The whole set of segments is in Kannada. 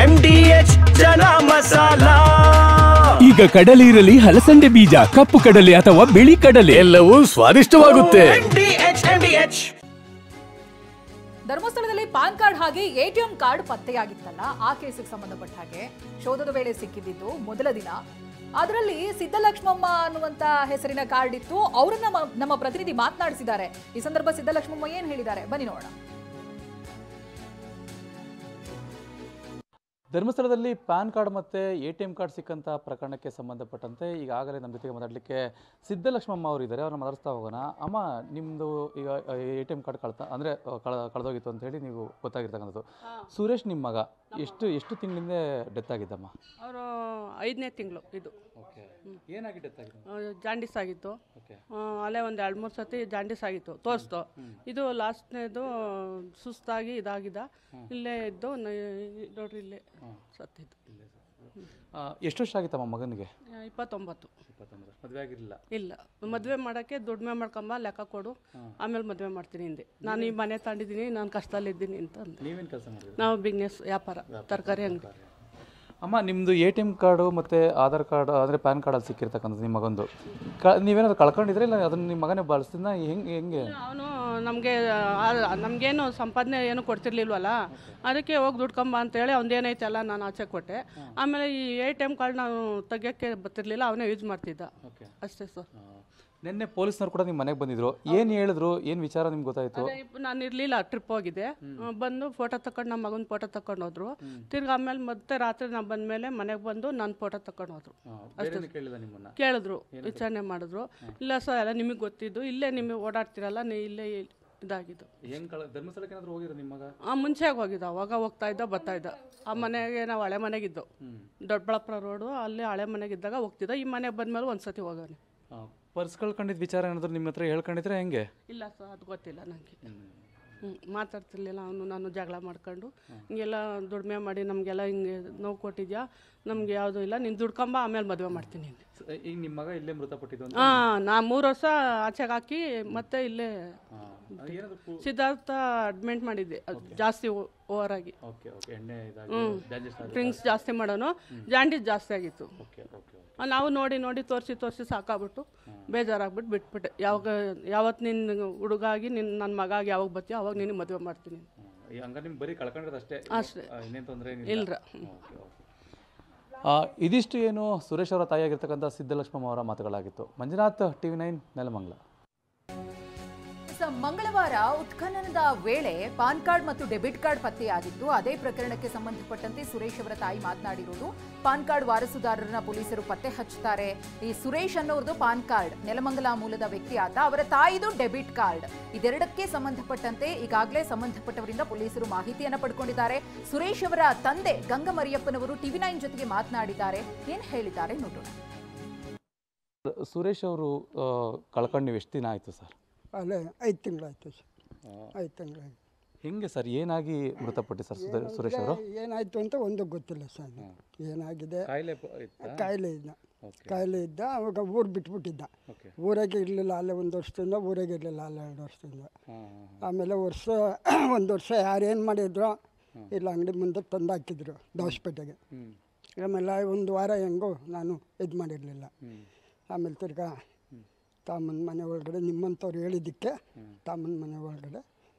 MDH ಜನ ಮಸಾಲಾ. ಈಗ ಕಡಲೆ ಇರಲಿ, ಹಲಸಂದೆ ಬೀಜ, ಕಪ್ಪು ಕಡಲೆ ಅಥವಾ ಬಿಳಿ ಕಡಲೆ, ಎಲ್ಲವೂ ಸ್ವಾದಿಷ್ಟವಾಗುತ್ತೆ. MDH. ಧರ್ಮಸ್ಥಳದಲ್ಲಿ ಪಾನ್ ಕಾರ್ಡ್ ಹಾಗೆ ಎಟಿಎಂ ಕಾರ್ಡ್ ಪತ್ತೆಯಾಗಿತ್ತಲ್ಲ, ಆ ಕೇಸಿಗೆ ಸಂಬಂಧಪಟ್ಟ ಹಾಗೆ ಶೋಧದ ವೇಳೆ ಸಿಕ್ಕಿದ್ದು ಮೊದಲ ದಿನ. ಅದರಲ್ಲಿ ಸಿದ್ದಲಕ್ಷ್ಮಮ್ಮ ಅನ್ನುವಂತ ಹೆಸರಿನ ಕಾರ್ಡ್ ಇತ್ತು. ಅವರನ್ನ ನಮ್ಮ ಪ್ರತಿನಿಧಿ ಮಾತನಾಡಿಸಿದ್ದಾರೆ. ಈ ಸಂದರ್ಭ ಸಿದ್ದಲಕ್ಷ್ಮಮ್ಮ ಏನ್ ಹೇಳಿದ್ದಾರೆ ಬನ್ನಿ ನೋಡೋಣ. ಧರ್ಮಸ್ಥಳದಲ್ಲಿ ಪ್ಯಾನ್ ಕಾರ್ಡ್ ಮತ್ತು ATM ಕಾರ್ಡ್ ಸಿಕ್ಕಂಥ ಪ್ರಕರಣಕ್ಕೆ ಸಂಬಂಧಪಟ್ಟಂತೆ ಈಗಾಗಲೇ ನಮ್ಮ ಜೊತೆಗೆ ಮಾತಾಡಲಿಕ್ಕೆ ಸಿದ್ದಲಕ್ಷ್ಮಮ್ಮ ಅವರು ಇದ್ದಾರೆ. ಅವ್ರನ್ನ ಮಾತಾಡ್ತಾ ಹೋಗೋಣ. ಅಮ್ಮ, ನಿಮ್ಮದು ಈಗ ATM ಕಾರ್ಡ್ ಕಳೆದೋಗಿತ್ತು ಅಂತ ಹೇಳಿ ನೀವು ಗೊತ್ತಾಗಿರ್ತಕ್ಕಂಥದ್ದು. ಸುರೇಶ್ ನಿಮ್ಮ ಮಗ ಎಷ್ಟು ತಿಂಗಳಿಂದ ಡೆತ್ ಆಗಿದ್ದಮ್ಮ? ಅವರು 5ನೇ ತಿಂಗಳು. ಇದು ಓಕೆ, ಏನಾಗಿ ಡೆತ್ ಆಗಿತ್ತು? ಜಾಂಡೀಸ್ ಆಗಿತ್ತು. ಅಲ್ಲೇ ಒಂದು 2-3 ಸತಿ ಜಾಂಡೀಸ್ ಆಗಿತ್ತು, ತೋರಿಸ್ತು. ಇದು ಲಾಸ್ಟ್ನೇದು ಸುಸ್ತಾಗಿ ಇದಾಗಿದ್ದ. ಇಲ್ಲೇ ಇದ್ದು ನೋಡ್ರಿ, ಇಲ್ಲೇ ಸತ್ತಿದ್ದು. ಎಷ್ಟು ವರ್ಷ ಆಗಿತ್ತಮ್ಮ ಮಗನಿಗೆ? 29. ಮದುವೆ ಆಗಿರಲಿಲ್ಲ? ಇಲ್ಲ, ಮದುವೆ ಮಾಡೋಕ್ಕೆ ದುಡಿಮೆ ಮಾಡ್ಕೊಂಬ, ಲೆಕ್ಕ ಕೊಡು, ಆಮೇಲೆ ಮದುವೆ ಮಾಡ್ತೀನಿ ಹಿಂದೆ. ನಾನು ಈ ಮನೆ ತಗೊಂಡಿದ್ದೀನಿ, ನಾನು ಕಷ್ಟದಲ್ಲಿದ್ದೀನಿ ಅಂತ ಅಂದೆ. ನೀವೇನು ಕೆಲಸ ಮಾಡಿದ್ರಿ? ನಾವು ಬಿಸ್ನೆಸ್, ವ್ಯಾಪಾರ, ತರಕಾರಿ ಅಂಗಡಿ. ಅಮ್ಮ, ನಿಮ್ಮದು ATM ಕಾರ್ಡು ಮತ್ತು ಆಧಾರ್ ಕಾರ್ಡ್ ಅಂದರೆ ಪ್ಯಾನ್ ಕಾರ್ಡಲ್ಲಿ ಸಿಕ್ಕಿರ್ತಕ್ಕಂಥದ್ದು ನಿಮ್ಮ ಮಗಂದು. ನೀವೇನಾದ್ರು ಕಳ್ಕೊಂಡಿದ್ರೆ ಇಲ್ಲ ಅದನ್ನು ನಿಮ್ಮ ಮಗನೇ ಬಳಸ್ತಿದ್ದ? ಹೆಂಗೆ ಅವನು ನಮಗೇನು ಸಂಪಾದನೆ ಏನು ಕೊಡ್ತಿರ್ಲಿಲ್ವಲ್ಲ, ಅದಕ್ಕೆ ಹೋಗಿ ದುಡ್ಕೊಂಬ ಅಂತೇಳಿ ಅವ್ನದೇನೈತಲ್ಲ ನಾನು ಆಚೆ ಕೊಟ್ಟೆ. ಆಮೇಲೆ ಈ ATM ಕಾರ್ಡ್ ನಾವು ತೆಗಿಯೋಕ್ಕೆ ಬರ್ತಿರ್ಲಿಲ್ಲ, ಅವನೇ ಯೂಸ್ ಮಾಡ್ತಿದ್ದ ಅಷ್ಟೇ ಸರ್. ನಿನ್ನೆ ಪೊಲೀಸ್ನವ್ರು ಕೂಡ ನಿಮ್ಮ ಮನೆಗೆ ಬಂದಿದ್ರು. ಏನು ಹೇಳಿದ್ರು, ಏನು ವಿಚಾರ ನಿಮ್ಗೆ ಗೊತ್ತಾಯಿತು? ನಾನು ಇರಲಿಲ್ಲ, ಟ್ರಿಪ್ ಹೋಗಿದ್ದೆ. ಬಂದು ಫೋಟೋ ತಗೊಂಡು ನಮ್ಮ ಮಗನ ಫೋಟೋ ತಗೊಂಡು ಹೋದ್ರು. ತಿರ್ಗಿ ಆಮೇಲೆ ಮತ್ತೆ ರಾತ್ರಿ ನಾವು ಬಂದಮೇಲೆ ಮನೆಗೆ ಬಂದು ನನ್ನ ಫೋಟೋ ತಗೊಂಡು ಹೋದ್ರು. ಅಷ್ಟೇ ಕೇಳಿದ್ರು, ವಿಚಾರಣೆ ಮಾಡಿದ್ರು. ಇಲ್ಲ ಸರ್, ಎಲ್ಲ ನಿಮಗೆ ಗೊತ್ತಿದ್ದು, ಇಲ್ಲೇ ನಿಮಗೆ ಓಡಾಡ್ತಿರಲ್ಲ, ಇಲ್ಲೇ ಇದಾಗಿದ್ದು. ಧರ್ಮಸ್ಥಳಕ್ಕೆ ಏನಾದರೂ ಹೋಗಿರೋ ನಿಮ್ಮ ಮಗ? ಮುಂಚೆಗೆ ಹೋಗಿದ್ದ, ಅವಾಗ ಹೋಗ್ತಾ ಇದ್ದ, ಬರ್ತಾ ಇದ್ದ. ಆ ಮನೆಗೆ ನಾವು ಹಳೆ ಮನೆಗಿದ್ದು, ದೊಡ್ಡಬಳ್ಳಾಪುರ ರೋಡು, ಅಲ್ಲಿ ಹಳೆ ಮನೆಗಿದ್ದಾಗ ಹೋಗ್ತಿದ್ದ. ಈ ಮನೆಗೆ ಬಂದಮೇಲೆ ಒಂದ್ಸತಿ ಹೋಗೋಣ. ಪರ್ಸ್ ಕಳ್ಕೊಂಡಿದ್ದ ವಿಚಾರ ಏನಾದರೂ ನಿಮ್ಮ ಹತ್ರ ಹೇಳ್ಕೊಂಡಿದ್ರೆ ಹೆಂಗೆ? ಇಲ್ಲ ಸರ್, ಅದು ಗೊತ್ತಿಲ್ಲ ನನಗೆ. ಮಾತಾಡ್ತಿರ್ಲಿಲ್ಲ ಅವನು. ನಾನು ಜಗಳ ಮಾಡ್ಕೊಂಡು ಹಿಂಗೆಲ್ಲ ದುಡಿಮೆ ಮಾಡಿ ನಮಗೆಲ್ಲ ಹಿಂಗೆ ನೋವು ಕೊಟ್ಟಿದ್ಯಾ, ನಮ್ಗೆ ಯಾವುದೂ ಇಲ್ಲ, ನೀನು ದುಡ್ಕೊಂಬ, ಆಮೇಲೆ ಮದುವೆ ಮಾಡ್ತೀನಿ. ಈಗ ನಿಮ್ಮ ಮಗ ಇಲ್ಲೇ ಮೃತಪಟ್ಟಿದ್ದು? ನಾ 3 ವರ್ಷ ಆಚೆಗೆ ಹಾಕಿ ಮತ್ತೆ ಇಲ್ಲೇ ಸಿದ್ಧಾರ್ಥ ಅಡ್ಮಿಟ್ ಮಾಡಿದ್ದೆ. ಜಾಸ್ತಿ ಓವರ್ ಆಗಿ ಡ್ರಿಂಕ್ಸ್ ಜಾಸ್ತಿ ಮಾಡೋನು, ಜಾಂಡೀಸ್ ಜಾಸ್ತಿ ಆಗಿತ್ತು. ನಾವು ನೋಡಿ ತೋರಿಸಿ ಸಾಕಾಗ್ಬಿಟ್ಟು ಬೇಜಾರಾಗ್ಬಿಟ್ಟು ಬಿಟ್ಬಿಟ್ಟೆ. ಯಾವತ್ತು ನಿನ್ನ ಹುಡುಗಾಗಿ ನನ್ನ ಮಗ ಆಗಿ ಯಾವಾಗ ಬರ್ತೀಯೋ ಅವಾಗ ನಿನಗೆ ಮದುವೆ ಮಾಡ್ತೀನಿ. ಅಷ್ಟೇ, ಇಲ್ರ. ಇದಿಷ್ಟು ಏನು ಸುರೇಶ್ ಅವರ ತಾಯಿಯಾಗಿರ್ತಕ್ಕಂಥ ಸಿದ್ದಲಕ್ಷ್ಮಮ್ಮ ಅವರ ಮಾತುಗಳಾಗಿತ್ತು. ಮಂಜುನಾಥ್, TV9 ನೆಲಮಂಗಲ. ಮಂಗಳವಾರ ಉತ್ಖನನದ ವೇಳೆ ಪಾನ್ ಕಾರ್ಡ್ ಮತ್ತು ಡೆಬಿಟ್ ಕಾರ್ಡ್ ಪತ್ತೆಯಾಗಿತ್ತು. ಅದೇ ಪ್ರಕರಣಕ್ಕೆ ಸಂಬಂಧಪಟ್ಟಂತೆ ಸುರೇಶ್ ಅವರ ತಾಯಿ ಮಾತನಾಡಿರೋದು. ಪಾನ್ ಕಾರ್ಡ್ ವಾರಸುದಾರರನ್ನ ಪೊಲೀಸರು ಪತ್ತೆ ಹಚ್ಚುತ್ತಾರೆ. ಈ ಸುರೇಶ್ ಅನ್ನೋರ್ದು ಪಾನ್ ಕಾರ್ಡ್, ನೆಲಮಂಗಲ ಮೂಲದ ವ್ಯಕ್ತಿ ಆತ. ಅವರ ತಾಯಿದು ಡೆಬಿಟ್ ಕಾರ್ಡ್. ಇದೆರಡಕ್ಕೆ ಸಂಬಂಧಪಟ್ಟಂತೆ ಈಗಾಗಲೇ ಸಂಬಂಧಪಟ್ಟವರಿಂದ ಪೊಲೀಸರು ಮಾಹಿತಿಯನ್ನು ಪಡ್ಕೊಂಡಿದ್ದಾರೆ. ಸುರೇಶ್ ಅವರ ತಂದೆ ಗಂಗಮರಿಯಪ್ಪನವರು TV9 ಜೊತೆಗೆ ಮಾತನಾಡಿದ್ದಾರೆ. ಏನ್ ಹೇಳಿದ್ದಾರೆ ನೋಡೋಣ. ಸುರೇಶ್ ಅವರು ಕಳ್ಕೊಂಡು ನೀವು ಎಷ್ಟು ದಿನ ಆಯಿತು ಸರ್? ಅಲ್ಲೇ 5 ತಿಂಗಳಾಯ್ತು ಸರ್. 5 ತಿಂಗಳಾಯ್ತು. ಹೆಂಗೆ ಸರ್, ಏನಾಗಿ ಮೃತಪಟ್ಟು ಸರ್ ಸುರೇಶ್ ಅವರು? ಏನಾಯ್ತು ಅಂತ ಒಂದು ಗೊತ್ತಿಲ್ಲ ಸರ್. ಏನಾಗಿದೆ, ಕಾಯಿಲೆ ಇದ್ದ. ಅವಾಗ ಊರು ಬಿಟ್ಬಿಟ್ಟಿದ್ದ. ಊರಾಗೆ ಇರಲಿಲ್ಲ ಅಲ್ಲೇ 1 ವರ್ಷದಿಂದ, ಊರಾಗೆ ಇರಲಿಲ್ಲ ಅಲ್ಲೇ 2 ವರ್ಷದಿಂದ. ಆಮೇಲೆ ಒಂದು ವರ್ಷ ಯಾರೇನು ಮಾಡಿದ್ರು, ಇಲ್ಲ ಅಂಗಡಿ ಮುಂದೆ ತಂದು ಹಾಕಿದ್ರು ದವಸಪೇಟೆಗೆ. ಆಮೇಲೆ 1 ವಾರ ಹೆಂಗೋ ನಾನು ಇದು ಮಾಡಿರಲಿಲ್ಲ. ಆಮೇಲೆ ತಿರ್ಗಾ ತಾಮನ ಮನೆ ಒಳಗಡೆ ನಿಮ್ಮಂಥವ್ರು ಹೇಳಿದ್ದಕ್ಕೆ ತಾಮನ ಮನೆ ಒಳಗಡೆ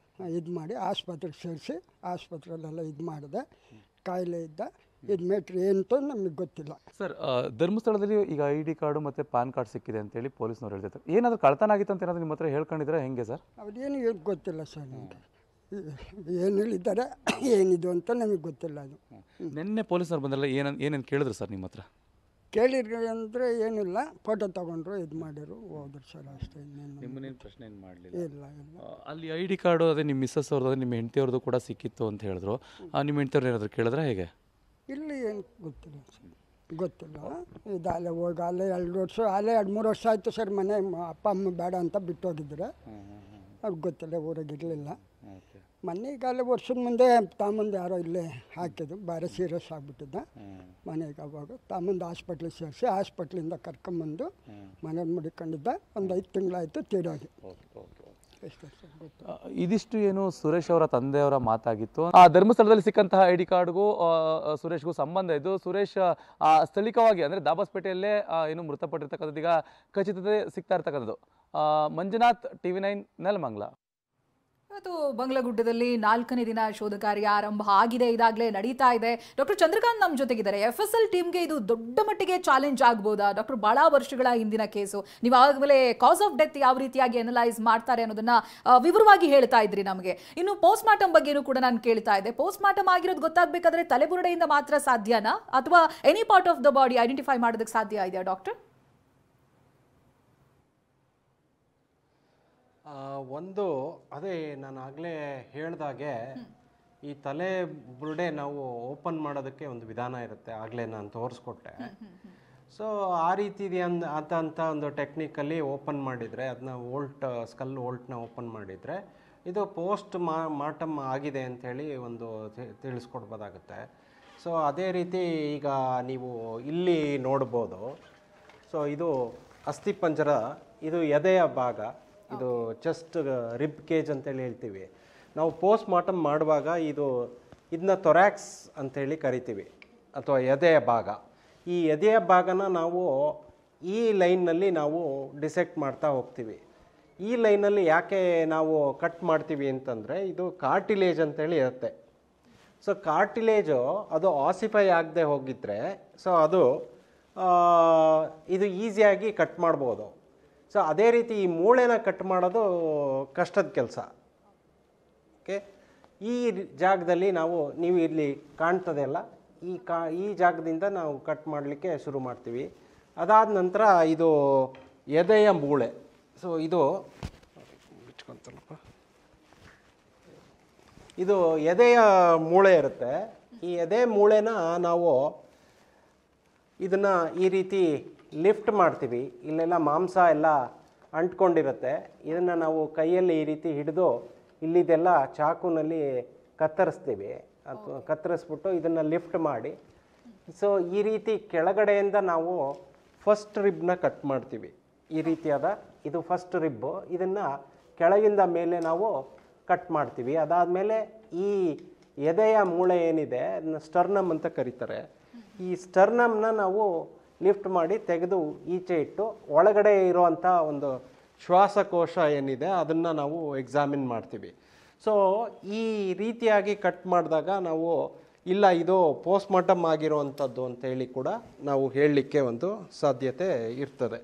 ಇದು ಮಾಡಿ ಆಸ್ಪತ್ರೆಗೆ ಸೇರಿಸಿ ಆಸ್ಪತ್ರೆಯಲ್ಲೆಲ್ಲ ಇದು ಮಾಡಿದೆ. ಕಾಯಿಲೆ ಇದ್ದ. ಇದು ಮೇಟ್ರಿ ಏನಂತ ನಮಗೆ ಗೊತ್ತಿಲ್ಲ ಸರ್. ಧರ್ಮಸ್ಥಳದಲ್ಲಿ ಈಗ ID ಕಾರ್ಡು ಮತ್ತು ಪಾನ್ ಕಾರ್ಡ್ ಸಿಕ್ಕಿದೆ ಅಂತೇಳಿ ಪೊಲೀಸ್ನವ್ರು ಹೇಳ್ತಾರೆ. ಏನಾದರೂ ಕಳ್ತನ ಆಗಿತ್ತು ಅಂತ ಏನಾದರೂ ನಿಮ್ಮ ಹತ್ರ ಹೇಳ್ಕೊಂಡಿದ್ರೆ ಹೆಂಗೆ ಸರ್? ಅವ್ರೇನು ಗೊತ್ತಿಲ್ಲ ಸರ್ ನಮಗೆ. ಏನು ಹೇಳಿದ್ದಾರೆ ಏನಿದು ಅಂತ ನಮಗೆ ಗೊತ್ತಿಲ್ಲ. ಅದು ನಿನ್ನೆ ಪೊಲೀಸ್ನವ್ರು ಬಂದಲ್ಲ, ಏನೇನು ಕೇಳಿದ್ರು ಸರ್ ನಿಮ್ಮ ಹತ್ರ? ಕೇಳಿರಿ ಅಂದರೆ ಏನಿಲ್ಲ, ಫೋಟೋ ತೊಗೊಂಡ್ರು, ಇದು ಮಾಡಿರು, ಹೋದ್ರು ಸರ್ ಅಷ್ಟೇ. ನಿಮ್ಮನ್ನೇನು ಪ್ರಶ್ನೆ ಏನು ಮಾಡಲಿಲ್ಲ? ಇಲ್ಲ. ಅಲ್ಲಿ ID ಕಾರ್ಡು ಅದೇ ನಿಮ್ಮ ಮಿಸ್ಸಸ್ ಅವ್ರದ್ದು, ನಿಮ್ಮ ಹೆಂಡತಿಯವ್ರದ್ದು ಕೂಡ ಸಿಕ್ಕಿತ್ತು ಅಂತ ಹೇಳಿದ್ರು. ನಿಮ್ಮ ಹೆಂಡತಿಯವ್ರು ಏನಾದರೂ ಕೇಳಿದ್ರೆ ಹೇಗೆ? ಇಲ್ಲಿ ಏನು ಗೊತ್ತಿಲ್ಲ. ಇದು ಅಲ್ಲೇ ಹೋಗಿ ಅಲ್ಲೇ 2 ವರ್ಷ, ಅಲ್ಲೇ 2-3 ವರ್ಷ ಆಯಿತು ಸರ್. ಮನೆ ಅಪ್ಪ ಅಮ್ಮ ಬೇಡ ಅಂತ ಬಿಟ್ಟು ಹೋಗಿದ್ರೆ ಅವ್ರಿಗೆ ಗೊತ್ತಿಲ್ಲ, ಊರಾಗಿರಲಿಲ್ಲ. ಮೊನ್ನೆ ಈಗ ಅಲ್ಲೇ ವರ್ಷದ ಮುಂದೆ ತಾಮಂದು ಯಾರೋ ಇಲ್ಲೇ ಹಾಕಿದ್ದು, ಭಾರಿ ಸೀರಿಯಸ್ ಆಗಿಬಿಟ್ಟಿದ್ದ. ಮನೆಗೆ ಅವಾಗ ತಾಮಂದು ಹಾಸ್ಪಿಟ್ಲಿಗೆ ಸೇರಿಸಿ ಹಾಸ್ಪಿಟ್ಲಿಂದ ಕರ್ಕೊಂಬಂದು ಮನೇಲಿ ಮುಡಿಕೊಂಡಿದ್ದ. ಒಂದು 5 ತಿಂಗಳಾಯಿತು ತೀರೋಗಿ. ಇದಿಷ್ಟು ಏನು ಸುರೇಶ್ ಅವರ ತಂದೆಯವರ ಮಾತಾಗಿತ್ತು. ಆ ಧರ್ಮಸ್ಥಳದಲ್ಲಿ ಸಿಕ್ಕಂತಹ ಐಡಿ ಕಾರ್ಡ್ಗೂ ಸುರೇಶ್ಗೂ ಸಂಬಂಧ ಇದ್ದು, ಸುರೇಶ್ ಸ್ಥಳೀಯವಾಗಿ ಅಂದರೆ ದಾಬಾಸ್ಪೇಟೆಯಲ್ಲೇ ಏನು ಮೃತಪಟ್ಟಿರ್ತಕ್ಕಂಥದ್ದು ಈಗ ಖಚಿತತೆ ಸಿಗ್ತಾ ಇರ್ತಕ್ಕಂಥದ್ದು. ಮಂಜುನಾಥ್, TV9 ನೆಲಮಂಗಲ. ಇವತ್ತು ಬಂಗ್ಲಗುಡ್ಡದಲ್ಲಿ 4ನೇ ದಿನ ಶೋಧ ಕಾರ್ಯ ಆರಂಭ ಆಗಿದೆ, ಇದಾಗಲೇ ನಡೀತಾ ಇದೆ. ಡಾಕ್ಟರ್ ಚಂದ್ರಕಾಂತ್ ನಮ್ಮ ಜೊತೆಗಿದ್ದಾರೆ. FSL ಟೀಮ್ಗೆ ಇದು ದೊಡ್ಡ ಮಟ್ಟಿಗೆ ಚಾಲೆಂಜ್ ಆಗ್ಬೋದಾ ಡಾಕ್ಟರ್? ಬಹಳ ವರ್ಷಗಳ ಹಿಂದಿನ ಕೇಸು, ನೀವು ಆವಾಗಲೇ ಕಾಸ್ ಆಫ್ ಡೆತ್ ಯಾವ ರೀತಿಯಾಗಿ ಅನಲೈಸ್ ಮಾಡ್ತಾರೆ ಅನ್ನೋದನ್ನ ವಿವರವಾಗಿ ಹೇಳ್ತಾ ಇದ್ರಿ ನಮಗೆ. ಇನ್ನು ಪೋಸ್ಟ್ ಮಾರ್ಟಮ್ ಬಗ್ಗೆನೂ ಕೂಡ ನಾನು ಕೇಳ್ತಾ ಇದ್ದೆ. ಪೋಸ್ಟ್ ಮಾರ್ಟಮ್ ಆಗಿರೋದು ಗೊತ್ತಾಗಬೇಕಾದ್ರೆ ತಲೆಬುರುಡೆಯಿಂದ ಮಾತ್ರ ಸಾಧ್ಯನಾ, ಅಥವಾ any part of the body identify ಮಾಡೋದಕ್ಕೆ ಸಾಧ್ಯ ಇದೆಯಾ ಡಾಕ್ಟರ್? ಒಂದು ಅದೇ ನಾನು ಆಗಲೇ ಹೇಳ್ದಾಗೆ ಈ ತಲೆ ಬುರುಡೆ ನಾವು ಓಪನ್ ಮಾಡೋದಕ್ಕೆ ಒಂದು ವಿಧಾನ ಇರುತ್ತೆ, ಆಗಲೇ ನಾನು ತೋರಿಸ್ಕೊಟ್ಟೆ. ಸೊ ಆ ರೀತಿ ಅಂತ ಒಂದು ಟೆಕ್ನಿಕಲ್ಲಿ ಓಪನ್ ಮಾಡಿದರೆ, ಅದನ್ನ ಸ್ಕಲ್ ವೋಲ್ಟ್ನ ಓಪನ್ ಮಾಡಿದರೆ ಇದು ಪೋಸ್ಟ್ ಮಾರ್ಟಮ್ ಆಗಿದೆ ಅಂಥೇಳಿ ಒಂದು ತಿಳಿಸ್ಕೊಡ್ಬೋದಾಗುತ್ತೆ. ಸೊ ಅದೇ ರೀತಿ ಈಗ ನೀವು ಇಲ್ಲಿ ನೋಡ್ಬೋದು. ಸೊ ಇದು ಅಸ್ಥಿಪಂಜರ, ಇದು ಎದೆಯ ಭಾಗ, ಇದು ಚೆಸ್ಟ್ ರಿಬ್ ಕೇಜ್ ಅಂತೇಳಿ ಹೇಳ್ತೀವಿ ನಾವು. ಪೋಸ್ಟ್ ಮಾರ್ಟಮ್ ಮಾಡುವಾಗ ಇದನ್ನ ಥೊರ್ಯಾಕ್ಸ್ ಅಂತೇಳಿ ಕರಿತೀವಿ, ಅಥವಾ ಎದೆಯ ಭಾಗ. ಈ ಎದೆಯ ಭಾಗನ ನಾವು ಈ ಲೈನ್ನಲ್ಲಿ ನಾವು ಡಿಸೆಕ್ಟ್ ಮಾಡ್ತಾ ಹೋಗ್ತೀವಿ. ಈ ಲೈನಲ್ಲಿ ಯಾಕೆ ನಾವು ಕಟ್ ಮಾಡ್ತೀವಿ ಅಂತಂದರೆ, ಇದು ಕಾರ್ಟಿಲೇಜ್ ಅಂತೇಳಿ ಇರುತ್ತೆ. ಸೊ ಕಾರ್ಟಿಲೇಜು ಅದು ಆಸಿಫೈ ಆಗದೆ ಹೋಗಿದ್ರೆ ಸೊ ಇದು ಈಸಿಯಾಗಿ ಕಟ್ ಮಾಡ್ಬೋದು. ಸೊ ಅದೇ ರೀತಿ ಈ ಮೂಳೆನ ಕಟ್ ಮಾಡೋದು ಕಷ್ಟದ ಕೆಲಸ. ಓಕೆ, ಈ ಜಾಗದಲ್ಲಿ ನೀವು ಇಲ್ಲಿ ಕಾಣ್ತದೆ ಅಲ್ಲ, ಈ ಜಾಗದಿಂದ ನಾವು ಕಟ್ ಮಾಡಲಿಕ್ಕೆ ಶುರು ಮಾಡ್ತೀವಿ. ಅದಾದ ನಂತರ ಇದು ಎದೆಯ ಮೂಳೆ. ಸೊ ಇದು ಎದೆಯ ಮೂಳೆ ಇರುತ್ತೆ. ಈ ಎದೆ ಮೂಳೆನ ನಾವು ಇದನ್ನು ಈ ರೀತಿ ಲಿಫ್ಟ್ ಮಾಡ್ತೀವಿ. ಇಲ್ಲೆಲ್ಲ ಮಾಂಸ ಎಲ್ಲ ಅಂಟ್ಕೊಂಡಿರುತ್ತೆ. ಇದನ್ನು ನಾವು ಕೈಯಲ್ಲಿ ಈ ರೀತಿ ಹಿಡಿದು ಇಲ್ಲಿದೆಲ್ಲ ಚಾಕುನಲ್ಲಿ ಕತ್ತರಿಸ್ತೀವಿ, ಅಥವಾ ಕತ್ತರಿಸ್ಬಿಟ್ಟು ಇದನ್ನು ಲಿಫ್ಟ್ ಮಾಡಿ. ಸೊ ಈ ರೀತಿ ಕೆಳಗಡೆಯಿಂದ ನಾವು ಫಸ್ಟ್ ರಿಬ್ನ ಕಟ್ ಮಾಡ್ತೀವಿ. ಈ ರೀತಿಯಾದ ಇದು ಫಸ್ಟ್ ರಿಬ್ಬು, ಇದನ್ನು ಕೆಳಗಿಂದ ಮೇಲೆ ನಾವು ಕಟ್ ಮಾಡ್ತೀವಿ. ಅದಾದಮೇಲೆ ಈ ಎದೆಯ ಮೂಳೆ ಏನಿದೆ ಅದನ್ನ ಸ್ಟರ್ನಮ್ ಅಂತ ಕರೀತಾರೆ. ಈ ಸ್ಟರ್ನಮ್ನ ನಾವು ಲಿಫ್ಟ್ ಮಾಡಿ ತೆಗೆದು ಈಚೆ ಇಟ್ಟು ಒಳಗಡೆ ಇರುವಂಥ ಒಂದು ಶ್ವಾಸಕೋಶ ಏನಿದೆ ಅದನ್ನು ನಾವು ಎಕ್ಸಾಮಿನ್ ಮಾಡ್ತೀವಿ. ಸೊ ಈ ರೀತಿಯಾಗಿ ಕಟ್ ಮಾಡಿದಾಗ ನಾವು ಇಲ್ಲ ಇದು ಪೋಸ್ಟ್ ಮಾರ್ಟಮ್ ಆಗಿರುವಂಥದ್ದು ಅಂತೇಳಿ ಕೂಡ ನಾವು ಹೇಳಲಿಕ್ಕೆ ಒಂದು ಸಾಧ್ಯತೆ ಇರ್ತದೆ.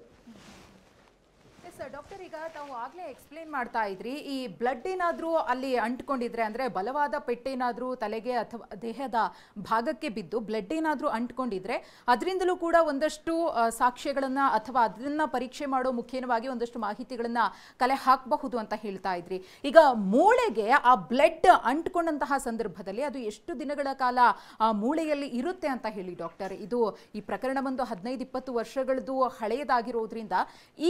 ಡಾಕ್ಟರ್, ಈಗ ತಾವು ಆಗ್ಲೇ ಎಕ್ಸ್ಪ್ಲೇನ್ ಮಾಡ್ತಾ ಇದ್ರಿ, ಈ ಬ್ಲಡ್ ಏನಾದ್ರೂ ಅಲ್ಲಿ ಅಂಟ್ಕೊಂಡಿದ್ರೆ, ಅಂದ್ರೆ ಬಲವಾದ ಪೆಟ್ಟೇನಾದ್ರೂ ತಲೆಗೆ ಅಥವಾ ದೇಹದ ಭಾಗಕ್ಕೆ ಬಿದ್ದು ಬ್ಲಡ್ ಏನಾದ್ರೂ ಅಂಟ್ಕೊಂಡಿದ್ರೆ ಅದರಿಂದಲೂ ಕೂಡ ಒಂದಷ್ಟು ಸಾಕ್ಷ್ಯಗಳನ್ನ ಅಥವಾ ಅದನ್ನ ಪರೀಕ್ಷೆ ಮಾಡೋ ಮುಖ್ಯವಾಗಿ ಒಂದಷ್ಟು ಮಾಹಿತಿಗಳನ್ನ ಕಲೆ ಹಾಕಬಹುದು ಅಂತ ಹೇಳ್ತಾ ಇದ್ರಿ. ಈಗ ಮೂಳೆಗೆ ಆ ಬ್ಲಡ್ ಅಂಟ್ಕೊಂಡಂತಹ ಸಂದರ್ಭದಲ್ಲಿ ಅದು ಎಷ್ಟು ದಿನಗಳ ಕಾಲ ಆ ಮೂಳೆಯಲ್ಲಿ ಇರುತ್ತೆ ಅಂತ ಹೇಳಿ ಡಾಕ್ಟರ್? ಇದು ಈ ಪ್ರಕರಣ ಒಂದು 15-20 ವರ್ಷಗಳದ್ದು ಹಳೆಯದಾಗಿರೋದ್ರಿಂದ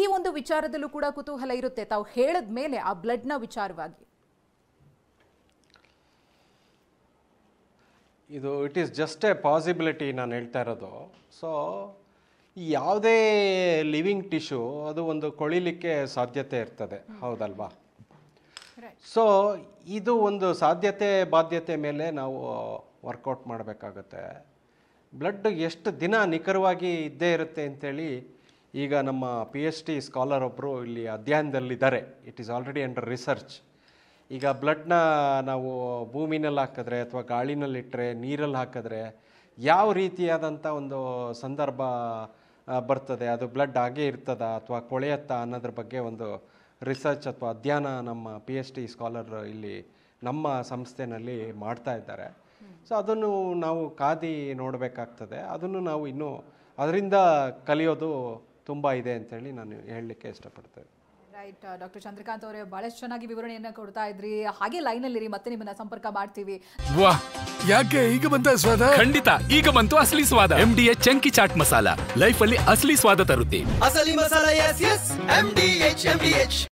ಈ ಒಂದು ವಿಚಾರದಲ್ಲೂ ಕೂಡ ಕುತೂಹಲ ಇರುತ್ತೆ. ತಾವು ಹೇಳಿದ ಮೇಲೆ ಆ ಬ್ಲಡ್ನ ವಿಚಾರವಾಗಿ it is just A possibility ನಾನು ಹೇಳ್ತಾ ಇರೋದು. ಸೊ ಯಾವುದೇ ಲಿವಿಂಗ್ ಟಿಶ್ಯೂ ಅದು ಒಂದು ಕೊಳಿಲಿಕ್ಕೆ ಸಾಧ್ಯತೆ ಇರ್ತದೆ, ಹೌದಲ್ವಾ? ಸೊ ಇದು ಒಂದು ಸಾಧ್ಯತೆ ಬಾಧ್ಯತೆ ಮೇಲೆ ನಾವು ವರ್ಕೌಟ್ ಮಾಡಬೇಕಾಗತ್ತೆ. ಬ್ಲಡ್ ಎಷ್ಟು ದಿನ ನಿಖರವಾಗಿ ಇದ್ದೇ ಇರುತ್ತೆ ಅಂಥೇಳಿ ಈಗ ನಮ್ಮ PhD ಸ್ಕಾಲರ್ ಒಬ್ಬರು ಇಲ್ಲಿ ಅಧ್ಯಯನದಲ್ಲಿದ್ದಾರೆ. It is already under research. ಈಗ ಬ್ಲಡ್ನ ನಾವು ಭೂಮಿನಲ್ಲಿ ಹಾಕಿದ್ರೆ ಅಥವಾ ಗಾಳಿನಲ್ಲಿಟ್ಟರೆ, ನೀರಲ್ಲಿ ಹಾಕಿದ್ರೆ ಯಾವ ರೀತಿಯಾದಂಥ ಒಂದು ಸಂದರ್ಭ ಬರ್ತದೆ, ಅದು ಬ್ಲಡ್ ಹಾಗೇ ಇರ್ತದ ಅಥವಾ ಕೊಳೆಯತ್ತಾ ಅನ್ನೋದ್ರ ಬಗ್ಗೆ ಒಂದು ರಿಸರ್ಚ್ ಅಥವಾ ಅಧ್ಯಯನ ನಮ್ಮ PhD ಸ್ಕಾಲರ್ ಇಲ್ಲಿ ನಮ್ಮ ಸಂಸ್ಥೆಯಲ್ಲಿ ಮಾಡ್ತಾ ಇದ್ದಾರೆ. ಸೊ ಅದನ್ನು ನಾವು ಕಾದಿ ನೋಡಬೇಕಾಗ್ತದೆ. ಅದನ್ನು ನಾವು ಇನ್ನೂ ಅದರಿಂದ ಕಲಿಯೋದು ತುಂಬ ಇದೆ ಅಂತೇಳಿ ನಾನು ಹೇಳಲಿಕ್ಕೆ ಇಷ್ಟಪಡ್ತೇನೆ. ರೈಟ್ ಡಾಕ್ಟರ್ ಚಂದ್ರಕಾಂತ್ ಅವರೇ, ಬಹಳಷ್ಟು ಚೆನ್ನಾಗಿ ವಿವರಣೆಯನ್ನು ಕೊಡ್ತಾ ಇದ್ರಿ. ಹಾಗೆ ಲೈನಲ್ಲಿರಿ, ಮತ್ತೆ ನಿಮ್ಮನ್ನ ಸಂಪರ್ಕ ಮಾಡ್ತೀವಿ. ವಾಹ್, ಯಾಕೆ ಈಗ ಬಂತ ಸ್ವಾದ? ಖಂಡಿತ ಈಗ ಬಂತು ಅಸಲಿ ಸ್ವಾದ. MDH chunky chaat masala life ಅಲ್ಲಿ ಅಸಲಿ ಸ್ವಾದ ತರುತ್ತೆ. ಅಸಲಿ ಮಸಾಲ, ಎಸ್ ಎಸ್ MDH.